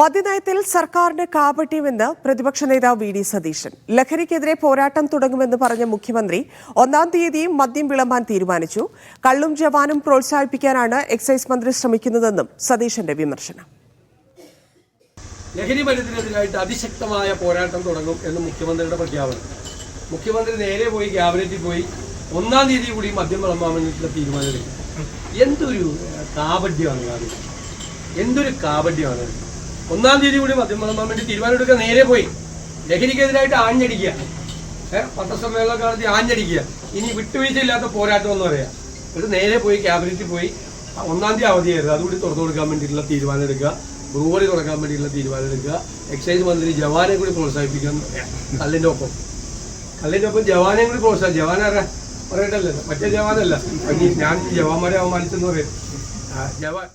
മദ്യനയത്തിൽ സർക്കാരിന് കാപട്യമെന്ന് പ്രതിപക്ഷ നേതാവ് വി ഡി സതീശൻ. ലഹരിക്കെതിരെ പോരാട്ടം തുടങ്ങുമെന്ന് പറഞ്ഞ മുഖ്യമന്ത്രി 1-ാം തീയതിയും മദ്യം വിളമ്പാൻ തീരുമാനിച്ചു. കള്ളും ജവാനും പ്രോത്സാഹിപ്പിക്കാനാണ് എക്സൈസ് മന്ത്രി ശ്രമിക്കുന്നതെന്നും സതീശന്റെ വിമർശനം. ലഹരി മരുന്നിനെതിരായിട്ട് അതിശക്തമായ പോരാട്ടം തുടങ്ങും എന്ന് മുഖ്യമന്ത്രിയുടെ പ്രഖ്യാപനം. മുഖ്യമന്ത്രി നേരെ പോയി ക്യാബിനറ്റിൽ പോയി 1-ാം തീയതി കൂടി മദ്യം വിളമ്പാൻ വേണ്ടിയിട്ടുള്ള തീരുമാനമെടുക്കും. എന്തൊരു കാപട്യമാണ്, എന്തൊരു കാപട്യമാണ്. 1-ാം തീയതി കൂടി മദ്യം വിളമ്പാൻ വേണ്ടി തീരുമാനമെടുക്കുക, നേരെ പോയി ലഹരിക്കെതിരായിട്ട് ആഞ്ഞടിക്കുക, പത്രസമ്മേളനം കാലത്ത് ആഞ്ഞടിക്കുക, ഇനി വിട്ടുവീഴ്ചയില്ലാത്ത പോരാട്ടം എന്ന് പറയാം. എന്നിട്ട് നേരെ പോയി ക്യാബിനറ്റിൽ പോയി 1-ാം തീയതി അവധിയായിരുന്നു, അതുകൂടി തുറന്നു കൊടുക്കാൻ വേണ്ടിയിട്ടുള്ള തീരുമാനം എടുക്കുക, ബ്രൂവറി തുടങ്ങാൻ വേണ്ടിയിട്ടുള്ള തീരുമാനം എടുക്കുക, എക്സൈസ് മന്ത്രി ജവാനെ കൂടി പ്രോത്സാഹിപ്പിക്കുക എന്ന് പറയാം. കല്ലിൻ്റെ ഒപ്പം ജവാനെ കൂടി പ്രോത്സാഹിപ്പിക്കും. ജവാനാരാ പറയട്ടല്ലോ, മറ്റേ ജവാനല്ല, ഞാൻ ജവാന്മാരെ അവമാനിച്ചെന്ന് പറയും. ജവാൻ